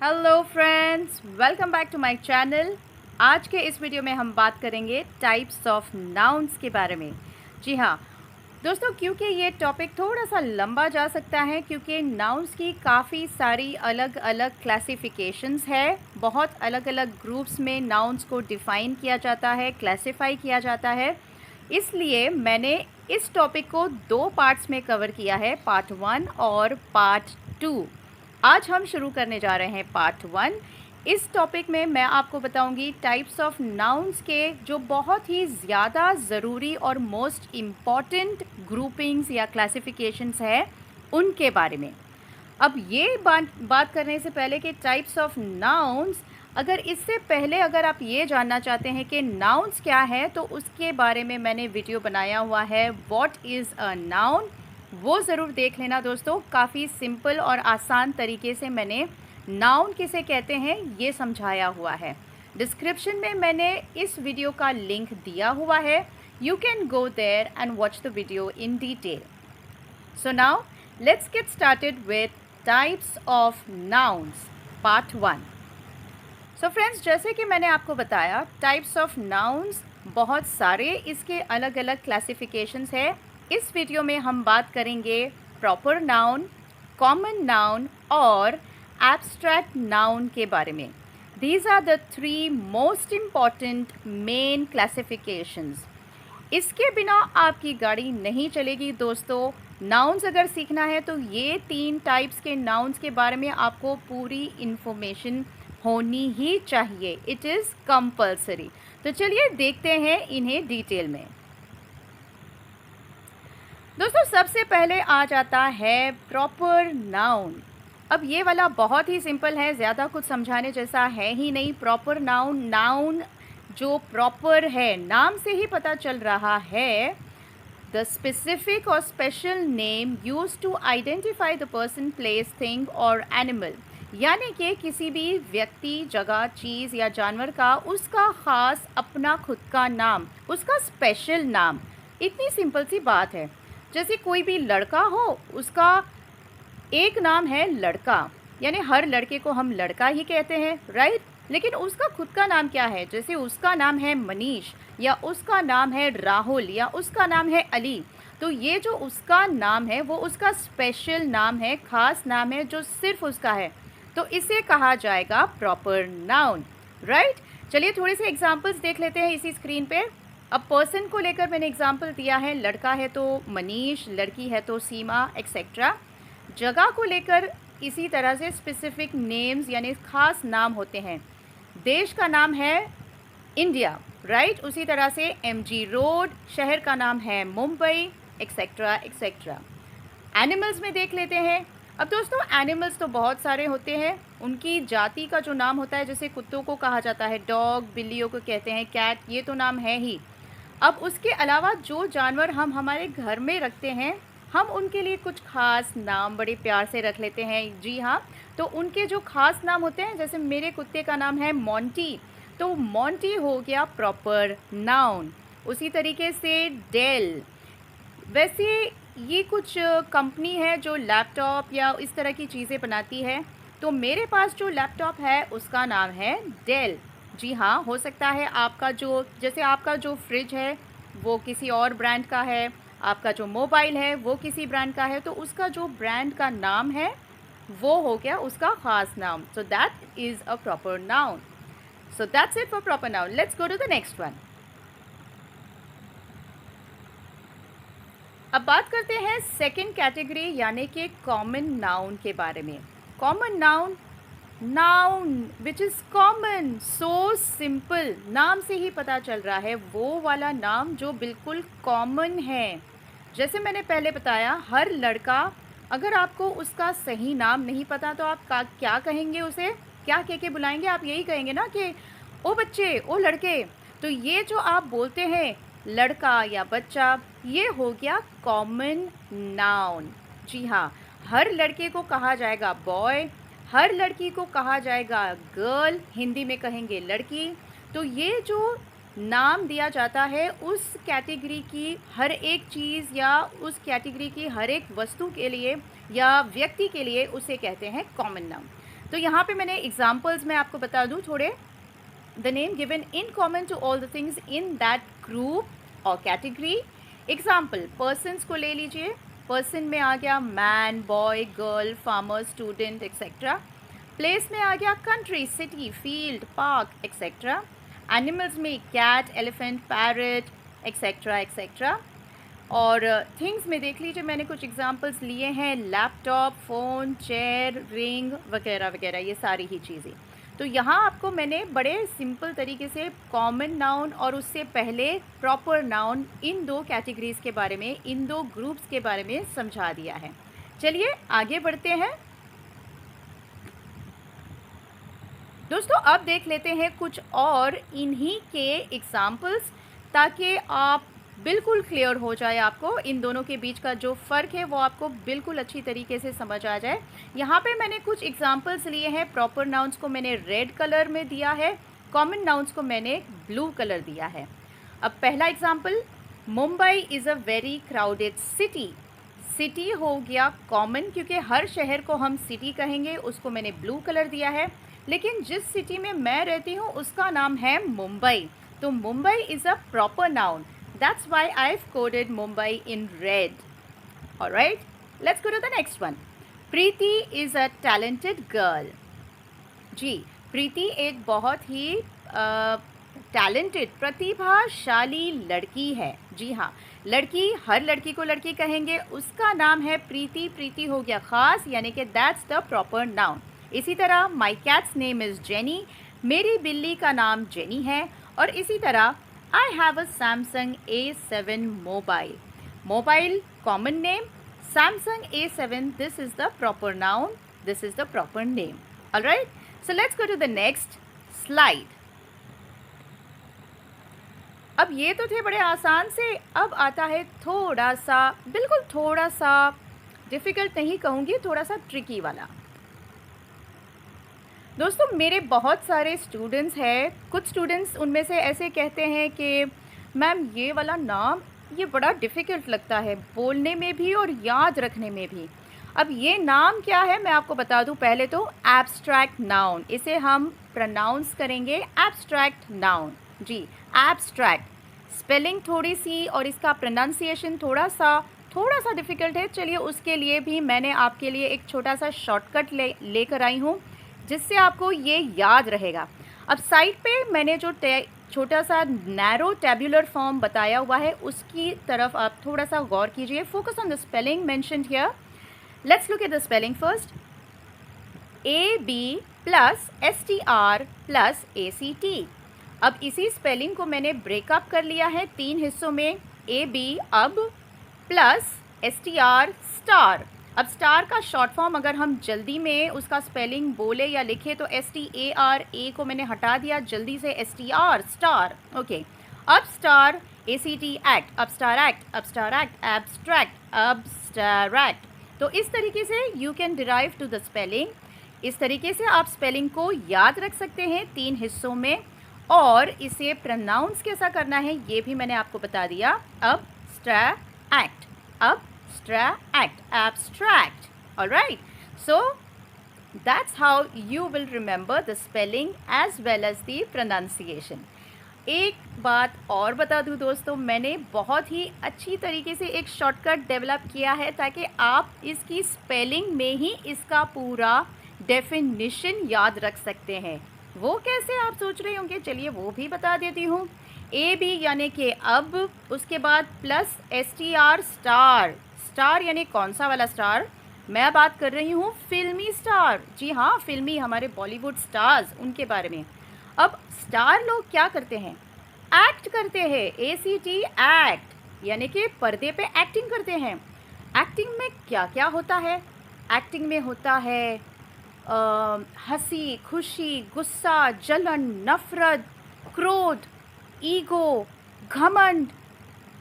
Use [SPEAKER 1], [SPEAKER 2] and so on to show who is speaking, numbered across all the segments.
[SPEAKER 1] Hello friends, welcome back to my channel. आज के इस वीडियो में हम बात करेंगे टाइप्स ऑफ नाउन्स के बारे में। जी हाँ दोस्तों, क्योंकि ये टॉपिक थोड़ा सा लंबा जा सकता है क्योंकि नाउन्स की काफ़ी सारी अलग अलग क्लासिफिकेशंस है। बहुत अलग अलग ग्रुप्स में नाउन्स को डिफ़ाइन किया जाता है, क्लासिफाई किया जाता है। इसलिए मैंने इस टॉपिक को दो पार्ट्स में कवर किया है, पार्ट 1 और पार्ट 2। आज हम शुरू करने जा रहे हैं पार्ट 1। इस टॉपिक में मैं आपको बताऊंगी टाइप्स ऑफ नाउन्स के जो बहुत ही ज़्यादा ज़रूरी और मोस्ट इम्पॉर्टेंट ग्रुपिंग्स या क्लासिफिकेशंस है उनके बारे में। अब ये बात करने से पहले कि टाइप्स ऑफ नाउन्स, इससे पहले अगर आप ये जानना चाहते हैं कि नाउन्स क्या है तो उसके बारे में मैंने वीडियो बनाया हुआ है, व्हाट इज़ अ नाउन। वो ज़रूर देख लेना दोस्तों। काफ़ी सिंपल और आसान तरीके से मैंने नाउन किसे कहते हैं ये समझाया हुआ है। डिस्क्रिप्शन में मैंने इस वीडियो का लिंक दिया हुआ है। You can go there and watch the video in detail. So now let's get started with types of nouns part 1। So friends, जैसे कि मैंने आपको बताया टाइप्स ऑफ नाउन्स बहुत सारे, इसके अलग अलग क्लासिफिकेशंस है। इस वीडियो में हम बात करेंगे प्रॉपर नाउन, कॉमन नाउन और एब्स्ट्रैक्ट नाउन के बारे में। These are the 3 most important main classifications. इसके बिना आपकी गाड़ी नहीं चलेगी दोस्तों। नाउन्स अगर सीखना है तो ये 3 टाइप्स के नाउन्स के बारे में आपको पूरी इन्फॉर्मेशन होनी ही चाहिए। It is compulsory. तो चलिए देखते हैं इन्हें डिटेल में। दोस्तों, सबसे पहले आ जाता है प्रॉपर नाउन। अब ये वाला बहुत ही सिंपल है, ज़्यादा कुछ समझाने जैसा है ही नहीं। प्रॉपर नाउन, नाउन जो प्रॉपर है, नाम से ही पता चल रहा है। द स्पेसिफिक और special name use to identify the person, place, thing और एनिमल। यानी कि किसी भी व्यक्ति, जगह, चीज़ या जानवर का उसका ख़ास अपना खुद का नाम, उसका स्पेशल नाम। इतनी सिंपल सी बात है। जैसे कोई भी लड़का हो, उसका एक नाम है लड़का, यानी हर लड़के को हम लड़का ही कहते हैं, राइट। लेकिन उसका खुद का नाम क्या है? जैसे उसका नाम है मनीष, या उसका नाम है राहुल, या उसका नाम है अली। तो ये जो उसका नाम है वो उसका स्पेशल नाम है, खास नाम है जो सिर्फ उसका है। तो इसे कहा जाएगा प्रॉपर नाउन, राइट। चलिए थोड़े से एग्जाम्पल्स देख लेते हैं इसी स्क्रीन पे। अब पर्सन को लेकर मैंने एग्जाम्पल दिया है, लड़का है तो मनीष, लड़की है तो सीमा, एक्सेट्रा। जगह को लेकर इसी तरह से स्पेसिफिक नेम्स यानी खास नाम होते हैं। देश का नाम है इंडिया, राइट। उसी तरह से एमजी रोड, शहर का नाम है मुंबई, एक्सेट्रा एक्सेट्रा। एनिमल्स में देख लेते हैं। अब दोस्तों, एनिमल्स तो बहुत सारे होते हैं, उनकी जाति का जो नाम होता है, जैसे कुत्तों को कहा जाता है डॉग, बिल्लियों को कहते हैं कैट, ये तो नाम है ही। अब उसके अलावा जो जानवर हम हमारे घर में रखते हैं, हम उनके लिए कुछ खास नाम बड़े प्यार से रख लेते हैं। जी हाँ, तो उनके जो खास नाम होते हैं, जैसे मेरे कुत्ते का नाम है मोंटी, तो मोंटी हो गया प्रॉपर नाउन। उसी तरीके से डेल। वैसे ये कुछ कंपनी है जो लैपटॉप या इस तरह की चीज़ें बनाती है, तो मेरे पास जो लैपटॉप है उसका नाम है डेल। जी हाँ, हो सकता है आपका जैसे आपका जो फ्रिज है वो किसी और ब्रांड का है, आपका जो मोबाइल है वो किसी ब्रांड का है, तो उसका जो ब्रांड का नाम है वो हो गया उसका ख़ास नाम। So that is a proper noun. So that's it for proper noun. Let's go to the next one. अब बात करते हैं सेकंड कैटेगरी यानी कि कॉमन नाउन के बारे में। Common noun, noun which is common, so simple. नाम से ही पता चल रहा है वो वाला नाम जो बिल्कुल कॉमन है। जैसे मैंने पहले बताया, हर लड़का, अगर आपको उसका सही नाम नहीं पता तो आप क्या कहेंगे उसे? क्या कह के बुलाएंगे? आप यही कहेंगे ना कि ओ बच्चे, ओ लड़के। तो ये जो आप बोलते हैं लड़का या बच्चा, ये हो गया कॉमन नाउन। जी हाँ, हर लड़के को कहा जाएगा बॉय, हर लड़की को कहा जाएगा गर्ल, हिंदी में कहेंगे लड़की। तो ये जो नाम दिया जाता है उस कैटेगरी की हर एक चीज़ या उस कैटेगरी की हर एक वस्तु के लिए या व्यक्ति के लिए, उसे कहते हैं कॉमन नाउन। तो यहाँ पे मैंने एग्जाम्पल्स मैं आपको बता दूँ थोड़े। The name given in common to all the things in that group और कैटेगरी। एग्जाम्पल, पर्सन्स को ले लीजिए। पर्सन में आ गया man, boy, girl, farmer, student etcetera. Place में आ गया country, city, field, park etcetera. Animals में cat, elephant, parrot etcetera etcetera. और थिंग्स में देख लीजिए, मैंने कुछ एग्जांपल्स लिए हैं, लैपटॉप, फ़ोन, चेयर, रिंग वगैरह वगैरह, ये सारी ही चीज़ें। तो यहाँ आपको मैंने बड़े सिंपल तरीके से कॉमन नाउन और उससे पहले प्रॉपर नाउन, इन दो कैटेगरीज़ के बारे में, इन दो ग्रुप्स के बारे में समझा दिया है। चलिए आगे बढ़ते हैं दोस्तों। अब देख लेते हैं कुछ और इन्हीं के एग्जाम्पल्स, ताकि आप बिल्कुल क्लियर हो जाए, आपको इन दोनों के बीच का जो फ़र्क है वो आपको बिल्कुल अच्छी तरीके से समझ आ जाए। यहाँ पे मैंने कुछ एग्जांपल्स लिए हैं। प्रॉपर नाउन्स को मैंने रेड कलर में दिया है, कॉमन नाउन्स को मैंने ब्लू कलर दिया है। अब पहला example, Mumbai is a very crowded city. City हो गया कॉमन, क्योंकि हर शहर को हम सिटी कहेंगे, उसको मैंने ब्लू कलर दिया है। लेकिन जिस सिटी में मैं रहती हूँ उसका नाम है मुंबई, तो Mumbai is a proper noun. That's why I've coded Mumbai in red. Alright, let's go to the next one. Preeti is a talented girl. जी, प्रीति एक बहुत ही टैलेंटेड, प्रतिभाशाली लड़की है। जी हाँ, लड़की, हर लड़की को लड़की कहेंगे, उसका नाम है प्रीति। प्रीति हो गया ख़ास, यानी कि दैट्स द प्रॉपर नाउन। इसी तरह माई कैट्स नेम इज़ जेनी, मेरी बिल्ली का नाम जेनी है। और इसी तरह I have a Samsung A7 mobile. Mobile common name, Samsung A7. This is the proper noun. This is the proper name. All right. So let's go to the next slide. अब ये तो थे बड़े आसान से, अब आता है थोड़ा सा, बिल्कुल थोड़ा सा डिफ़िकल्ट नहीं कहूँगी, थोड़ा सा ट्रिकी वाला। दोस्तों मेरे बहुत सारे स्टूडेंट्स हैं, कुछ स्टूडेंट्स उनमें से ऐसे कहते हैं कि मैम ये वाला नाम ये बड़ा डिफ़िकल्ट लगता है बोलने में भी और याद रखने में भी। अब ये नाम क्या है मैं आपको बता दूं। पहले तो एब्स्ट्रैक्ट नाउन, इसे हम प्रोनाउंस करेंगे एब्स्ट्रैक्ट नाउन। जी, एब्स्ट्रैक्ट, स्पेलिंग थोड़ी सी और इसका प्रोनाउंसिएशन थोड़ा सा डिफ़िकल्ट है। चलिए उसके लिए भी मैंने आपके लिए एक छोटा सा शॉर्टकट लेकर आई हूँ, जिससे आपको ये याद रहेगा। अब साइड पे मैंने जो छोटा सा नैरो टेबुलर फॉर्म बताया हुआ है, उसकी तरफ आप थोड़ा सा गौर कीजिए। Focus on the spelling mentioned here. Let's look at the spelling first. AB plus STR plus ACT। अब इसी स्पेलिंग को मैंने ब्रेकअप कर लिया है 3 हिस्सों में। AB अब प्लस STR स्टार। अब स्टार का शॉर्ट फॉर्म अगर हम जल्दी में उसका स्पेलिंग बोले या लिखे तो STAR को मैंने हटा दिया, जल्दी से STR स्टार। ओके, अब स्टार ACT एक्ट, अब स्टार एक्ट, अब स्टार एक्ट, एब्स्ट्रैक्ट, अब स्टारैक्ट। तो इस तरीके से you can derive to the spelling. इस तरीके से आप स्पेलिंग को याद रख सकते हैं 3 हिस्सों में, और इसे प्रोनाउंस कैसा करना है ये भी मैंने आपको बता दिया। अब स्टारैक्ट, अब abstract, abstract. All right, so that's how you will remember the spelling as well as the pronunciation. एक बात और बता दूं दोस्तों, मैंने बहुत ही अच्छी तरीके से एक शॉर्टकट डेवलप किया है ताकि आप इसकी स्पेलिंग में ही इसका पूरा डेफिनेशन याद रख सकते हैं। वो कैसे आप सोच रहे होंगे, चलिए वो भी बता देती हूँ। AB यानी कि अब, उसके बाद प्लस STR स्टार। स्टार यानी कौन सा वाला स्टार, मैं बात कर रही हूँ फिल्मी स्टार। जी हाँ, फिल्मी, हमारे बॉलीवुड स्टार्स, उनके बारे में। अब स्टार लोग क्या करते हैं, एक्ट करते हैं। ACT एक्ट, यानी कि पर्दे पे एक्टिंग करते हैं। एक्टिंग में क्या क्या होता है, एक्टिंग में होता है हंसी, खुशी, गुस्सा, जलन, नफरत, क्रोध, ईगो, घमंड,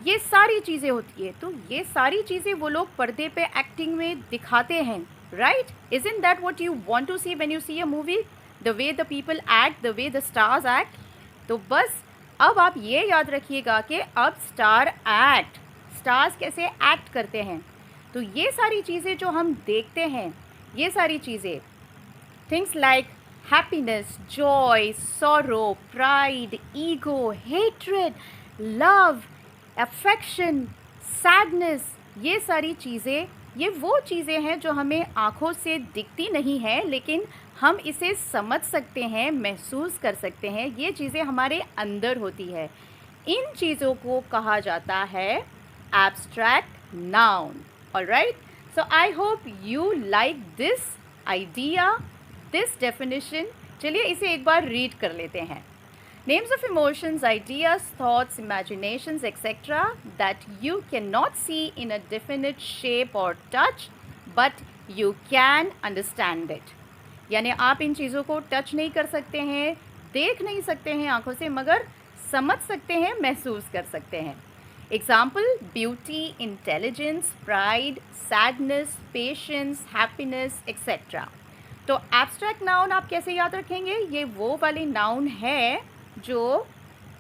[SPEAKER 1] ये सारी चीज़ें होती है। तो ये सारी चीज़ें वो लोग पर्दे पे एक्टिंग में दिखाते हैं, right? Isn't that what you want to see when you see a movie, the way the people act, the way the stars act. तो बस अब आप ये याद रखिएगा कि अब स्टार एक्ट, स्टार्स कैसे एक्ट करते हैं। तो ये सारी चीज़ें जो हम देखते हैं, ये सारी चीज़ें Things like happiness, joy, sorrow, pride, ego, hatred, love, affection, sadness, ये सारी चीज़ें, ये वो चीज़ें हैं जो हमें आँखों से दिखती नहीं हैं, लेकिन हम इसे समझ सकते हैं, महसूस कर सकते हैं। ये चीज़ें हमारे अंदर होती है। इन चीज़ों को कहा जाता है abstract noun. Alright, so I hope you like this idea, this definition. चलिए इसे एक बार रीड कर लेते हैं। Names of emotions, ideas, thoughts, imaginations, etc. that you cannot see in a definite shape or touch, but you can understand it. यानी आप इन चीज़ों को टच नहीं कर सकते हैं, देख नहीं सकते हैं आँखों से, मगर समझ सकते हैं, महसूस कर सकते हैं। Example: beauty, intelligence, pride, sadness, patience, happiness, etcetera. तो एब्स्ट्रैक्ट नाउन आप कैसे याद रखेंगे? ये वो वाले नाउन है जो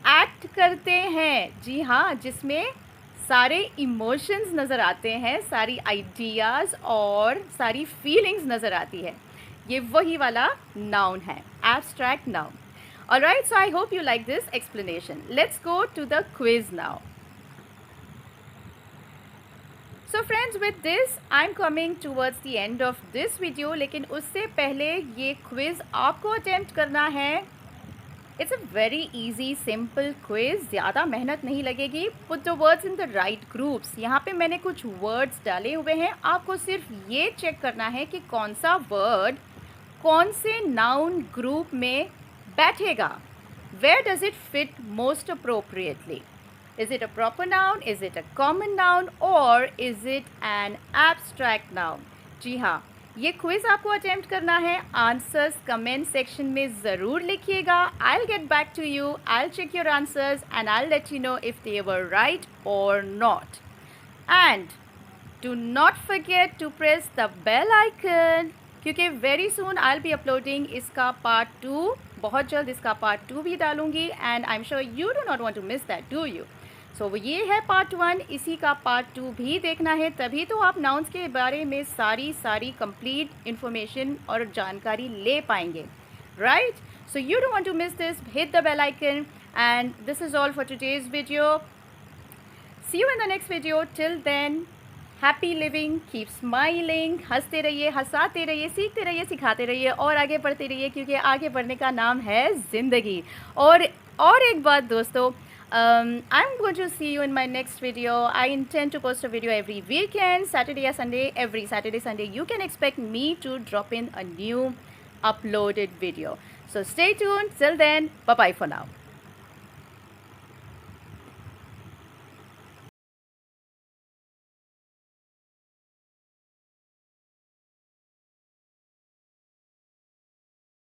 [SPEAKER 1] एक्ट करते हैं, जी हाँ, जिसमें सारे इमोशंस नज़र आते हैं, सारी आइडियाज़ और सारी फीलिंग्स नज़र आती है। ये वही वाला नाउन है, abstract noun. Alright, so I hope you like this explanation. Let's go to the quiz now. So friends, with this I am coming towards the end of this video, लेकिन उससे पहले ये क्विज़ आपको attempt करना है। It's a very easy simple quiz, ज़्यादा मेहनत नहीं लगेगी। Put the words in the right groups. यहाँ पे मैंने कुछ वर्ड्स डाले हुए हैं, आपको सिर्फ ये चेक करना है कि कौन सा वर्ड कौन से नाउन ग्रुप में बैठेगा। Where does it fit most appropriately? Is it a proper noun, is it a common noun, और is it an abstract noun? जी हाँ, ये क्विज आपको अटेम्प्ट करना है। आंसर्स कमेंट सेक्शन में ज़रूर लिखिएगा। I will get back to you, I will check your answers and I will let you know if they were right और not. And do not forget to press the bell icon, क्योंकि very soon I will be uploading इसका part 2। बहुत जल्द इसका part 2 भी डालूंगी, and I am sure you do not want to miss that, do you? So ये है part 1, इसी का पार्ट 2 भी देखना है, तभी तो आप नाउन्स के बारे में सारी कंप्लीट इन्फॉर्मेशन और जानकारी ले पाएंगे, right? So you don't want to miss this, hit the bell icon, and this is all for today's video. See you in the next video. Till then, happy living, keep smiling, हंसते रहिए, हंसाते रहिए, सीखते रहिए, सिखाते रहिए और आगे बढ़ते रहिए, क्योंकि आगे बढ़ने का नाम है ज़िंदगी। और एक बात दोस्तों, I'm going to see you in my next video. I intend to post a video every weekend, Saturday or Sunday. Every Saturday, Sunday, you can expect me to drop in a new uploaded video. So stay tuned. Till then, bye-bye for now.